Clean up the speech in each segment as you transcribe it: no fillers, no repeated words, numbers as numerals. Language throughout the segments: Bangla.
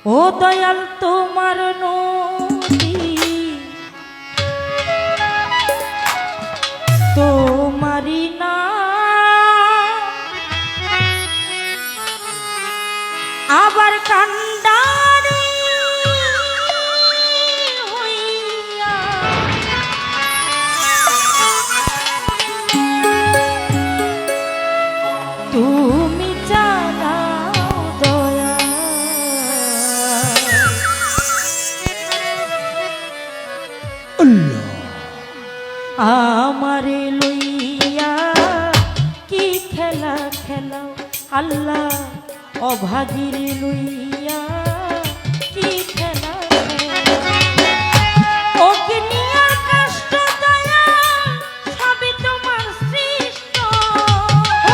ও দয়াল তোমার নদী তোমারি না আবার কান্ডারি হইয়া তুমি জানাও দয়া আল্লাহ আমারে লইয়া কি খেলা খেলাও আল্লাহ অভাগীর লইয়া কি খেলা অগ্নি আর কষ্ট দয়া সবই তোমার সৃষ্ট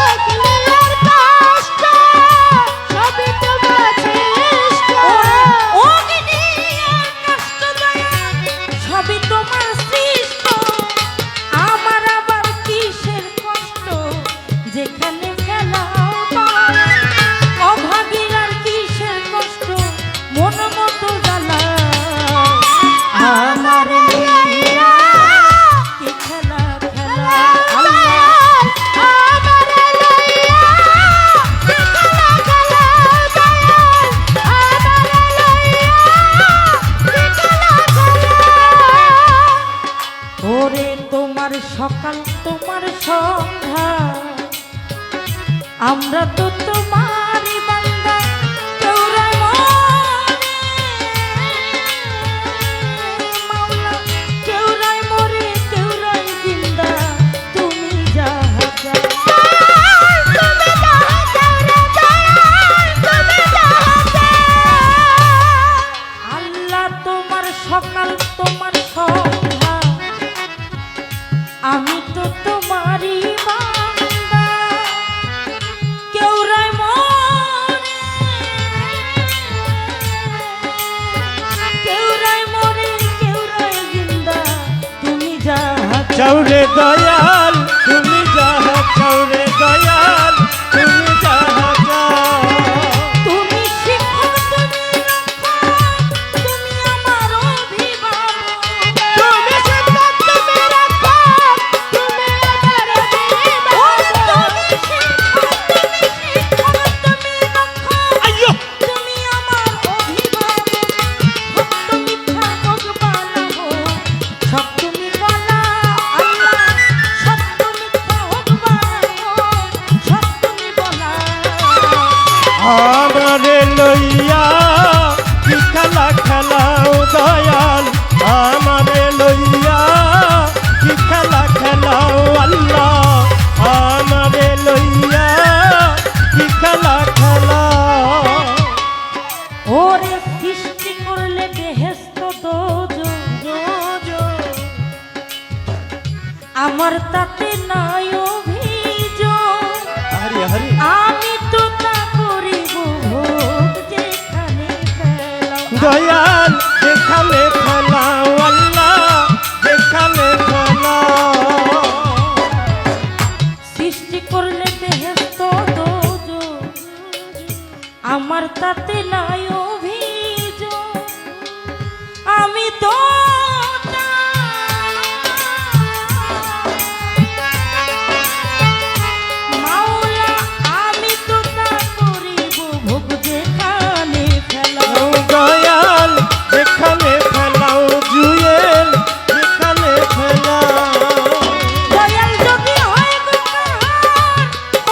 অগ্নি আর কষ্ট সবই তোমার সৃষ্ট অগ্নি আর কষ্ট দয়া সবই তোমার সৃষ্ট আমার আবার কিসের কষ্ট যেখানে ফেলাও অভাগীর আর কিসের কষ্ট মন মতো জ্বালা আমার লইয়া কি খেলা খেলা আমার লইয়া কি খেলা খেলা আমার লইয়া কি খেলা খেলা ওরে তোমার সকাল তোমার সন্ধ্যা আমরা তো তোমারই বান্দা কেউরাই মরে মাওলা কেউরাই মরে কেউরাই জিন্দা তুমি যাহা চাও তুমি যাহা চাও রে দয়াল তুমি যাহা চাও আল্লাহ তোমার সকাল তোমার সন্ধ্যা আমি তো তোমারই বান্দা কেউরাই মরে কেউরাই মরে কেউরাই জিন্দা তুমি যাহা চাউরে দয়াল তুমি যাহা চাউরে দয়াল তুমি যাহা চাও তুমি শিক্ষক তুমি রক্ষক তুমি আমার অভিভাবক তুমি শিক্ষক তুমি রক্ষক তুমি আমার অভিভাবক তুমি শিক্ষক তুমি রক্ষক আইয়ো তুমি আমার অভিভাবক সত্য মিথ্যা হোক বালা হোক সব তুমি বলা আল্লাহ সত্য মিথ্যা হোক বালা হোক সব তুমি বলা আমারে লইয়া কি খেলা খেলাও দয়াল আমারে লইয়া কি খেলা খেলাও আল্লাহ আমারে লইয়া কি খেলা খেলাও ওরে সৃষ্টি করলে বেহেশত দোজো আমার তাতে নাই অভিযোগ হরি হরি আমি তো তা করিব ভোগ যেখানে ফেলাও দয়াল যেখানে ফেলাও আল্লাহ যেখানে ফেলাও সৃষ্টি করলে বেহেশত দোজো আমার তাতে নাই অভিযোগ আমি তো মাওলা আমি তো তা করিব ভোগ যেখানে ফেলাও দয়াল যেখানে ফেলাও জুয়েল যেখানে ফেলাও দয়াল যদি হয় গোকার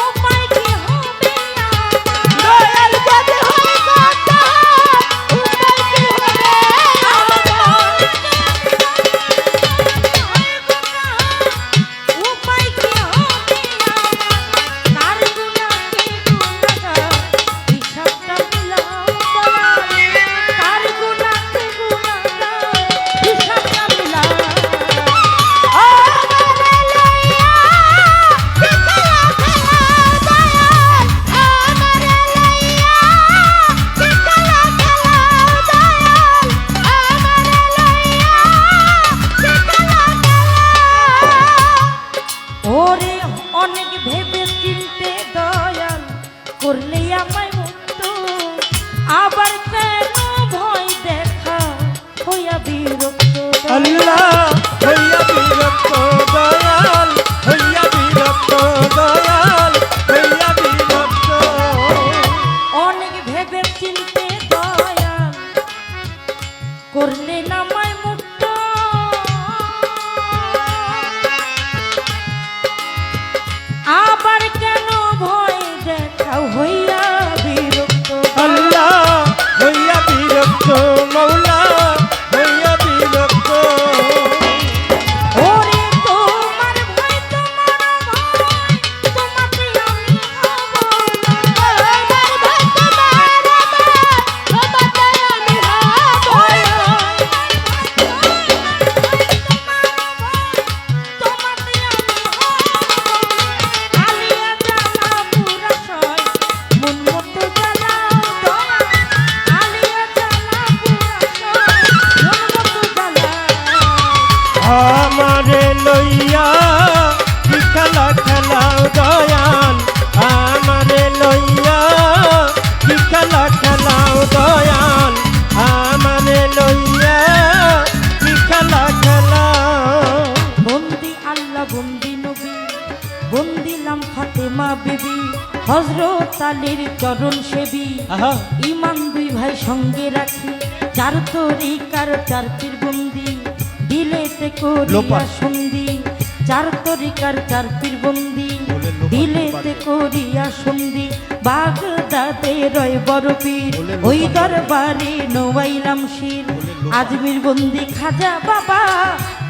উপায় কি হবে দয়াল যদি হয় গোকার উপায় কি হবে ভেবে চিনতে দয়াল করলে নামায় মুক্ত আবার কেন ভয় দেখাও হইয়া বিরক্ত আল্লাহ হইয়া বিরক্ত মৌলা হইয়া বিরক্ত ওরে তোমার ভয় তোমার ভয় তোমাকে আমি হব না আমার ভয় তোমাকে আমি হব তোমাকে আমি হব আলিয়া জানা পুরা সয় মন মতো জ্বালা আলিয়া জানা পুরা সয় মন মতো জ্বালা আমারে লইয়া কি খেলা খেলাও দয়াল আমারে লইয়া কি খেলা খেলাও দয়াল আমারে লইয়া কি খেলা খেলাও বন্দি আল্লাহ বন্দি নবী বন্দিলাম ফাতেমা বিবি হযরত আলীর চরণ সেবী আহা ইমান দুই ভাই সঙ্গে রাখি চার তরিকার চার পীর বন্দি দিলেতে করিয়া লোপার। সন্ধি চার তরিকার চার পীর বন্দি বলে লোপার, দিলেতে লোপার। করিয়া সন্ধি বাগদাদে রয় বড় পীর বলে ওই লোপার। দরবারে নোয়াইলাম শির বলে লোপার। আজমির বন্দি খাজা বাবা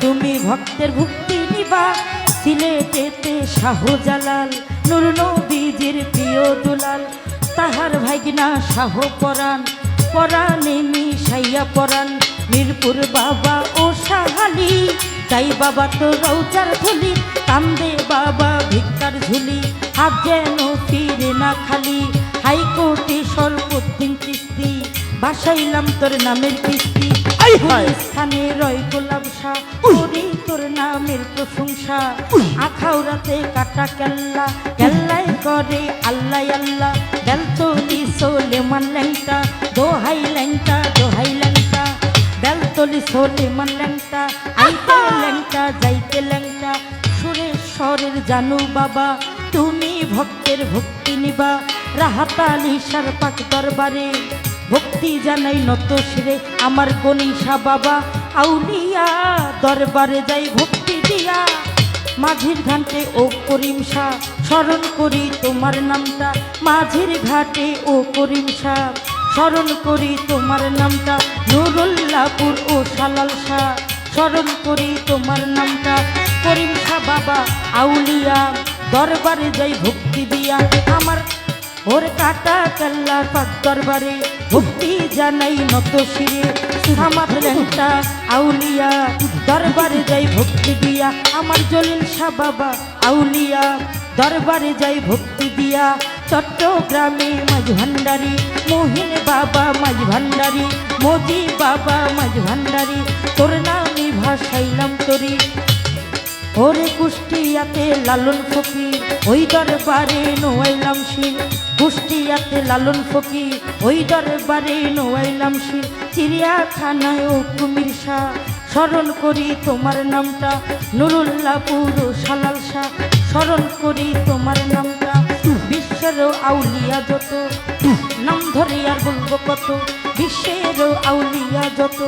তুমি ভক্তের ভক্তি নিবা সিলেটেতে শাহজালাল নূর নবীজির প্রিয় দুলাল তাহার ভাগনা শাহ পরাণ পরাণে মিশাইয়া পরাণ মিরপুর বাবা ও শাহালি তাই বাবা তো রৌচার ধুলি কান্দে বাবা ভিক্ষার ঝুলি হাত যেন ফিরে না খালি হাইকোর্টে সর্বদিন কিস্তি বাসাইলাম তোর নামের কিস্তি আই হায়। স্থানে রয় গোলাপ শাহ করি তোর নামের প্রশংসা আখাউরাতে কাটা কেল্লা কেল্লাই করে আল্লাহ আল্লাহ বেলতলি সোলেমান ল্যাংটা দোহাই ল্যাংটা দোহাই ল্যাংটা বেলতলি সোলেমান ল্যাংটা আইতে ল্যাংটা যাইতে ল্যাংটা সুরেশ্বরের জানু বাবা তুমি ভক্তের ভক্তি নিবা রাহাতালি সার পাক দরবারে ভক্তি জানাই নত শিরে আমার গণিসা বাবা আউলিয়া দরবারে যাই ভক্তি দিয়া মাঝির ঘাটে ও করিম শাহ স্মরণ করি তোমার নামটা মাঝির ঘাটে ও করিম শাহ স্মরণ করি তোমার নামটা নুরুল্লাহপুর ও সালাল শাহ স্মরণ করি তোমার নামটা করিম শাহ বাবা আউলিয়া দরবারে যাই ভক্তি দিয়া আমার ওর কাটা কাল্লার পাক দরবারে ভক্তি জানাই নত শিরে সামাদ ল্যাংটা আউলিয়া দরবারে যাই ভক্তি দিয়া আমার জলিল শাহ বাবা আউলিয়া দরবারে যাই ভক্তি দিয়া চট্টগ্রামে মাঝ ভান্ডারি মোহিন বাবা মাঝ ভান্ডারি মোদি বাবা মাঝ ভান্ডারি তোর নামে ভাসাইলাম তরি ওরে কুষ্টিয়াতে লালন ফকির ওই দরবারে নোয়াইলাম শির কুষ্টিয়াতে লালন ফকির ওই দরবারে নোয়াইলাম শির চিড়িয়াখানায় ও কুমির শাহ স্মরণ করি তোমার নামটা নুরুল্লাহপুর ও সালাল শাহ স্মরণ করি তোমার নামটা বিশ্বের আউলিয়া যত নাম ধরে আর বলবো কত বিশ্বের আউলিয়া যত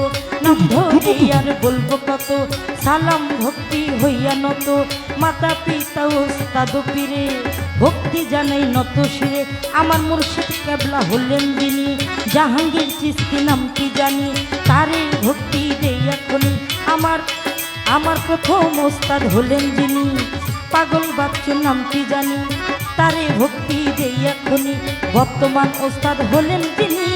নাম ধরে আর বলবো কত সালাম ভক্তি হইয়া নত মাতা পিতা ওস্তাদ পীরে ভক্তি জানাই নত শিরে আমার মুর্শিদ কেবলা হলেন যিনি জাহাঙ্গীর চিস্তি নামটি জানি তারে ভক্তি দেই এখনই আমার প্রথম ওস্তাদ হলেন যিনি পাগল বাচ্চু নামটি জানি তারে ভক্তি দেই এখনই বর্তমান ওস্তাদ হলেন যিনি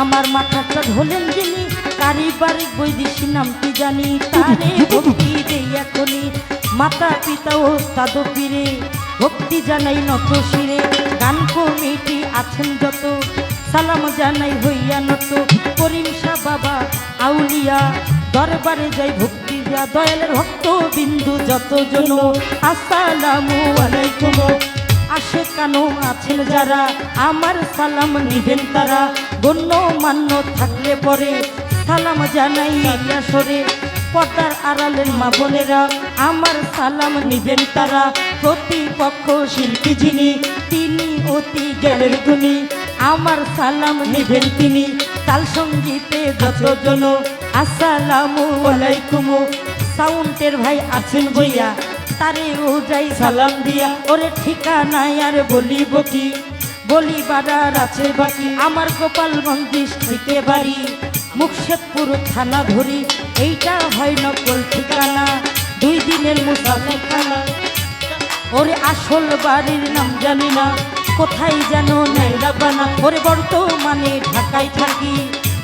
আমার মাথাটা হলেন যিনি পারিবারিক বৈদেশি নামটি জানি তারে ভক্তি দেই এখনই মাতা পিতা ওস্তাদ পীরে ভক্তি জানাই নত শিরে গান কমিটি আছেন যত সালাম জানাই হইয়া নত করিম শাহ বাবা আউলিয়া দরবারে যাই ভক্তি দিয়া দয়ালের ভক্ত বিন্দু যত জন আসসালামু আলাইকুম আসে কানো আছেন যারা আমার সালাম নিবেন তারা গণ্য মান্য থাকলে পরে সালাম জানাই সরে পর্দার আড়ালের মা বোনেরা আমার সালাম নিবেন তারা প্রতিপক্ষ শিল্পী যিনি তিনি অতি জ্ঞানের গুণী আমার সালাম নিবেন তিনি তাল সঙ্গীতে যতজন আসসালামু আলাইকুম সাউন্ডের ভাই আছেন বইয়া তারে ও যাই সালাম দিয়া ওরে ঠিকানায় আর বলিব কি বলি বাড়ার আছে বাকি আমার গোপালগঞ্জ ডিস্ট্রিক্টে বাড়ি মুকশেদপুর থানা ধরি এইটা হয় নকল ঠিকানা 2 দিনের মুসাফিরখানা ওরে আসল বাড়ির নাম জানি না কোথায় যেন নাইরা বানা ওরে বর্তমানে ঢাকায় থাকি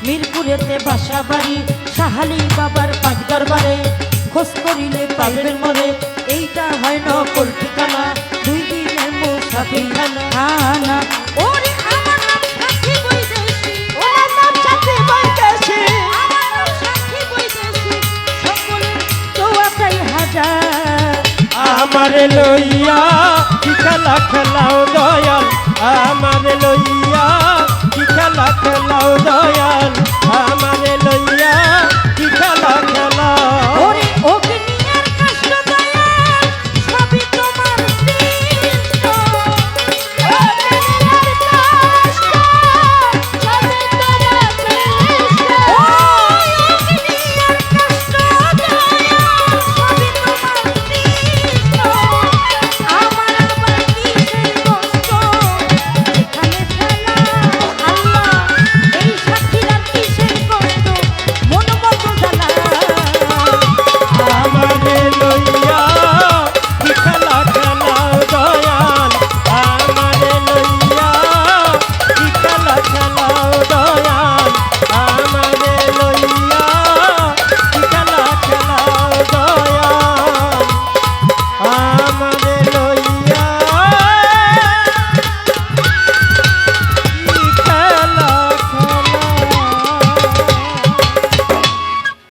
মিরপুরেতে বাসা বাড়ি সাহালি বাবার পাঁচ দরবারে খোঁজ করিলে পাইবেন মরে এইটা হয় নকল ঠিকানা 2 দিনের মুসাফিরখানা ওরে আমার নাম সাথী বৈদেশি ওনার নাম সাথী বৈদেশি আমার নাম সাথী বৈদেশি সকলের চৌয়াটাই হাজার আমারে লইয়া কি খেলা খেলাও দয়াল আমারে লইয়া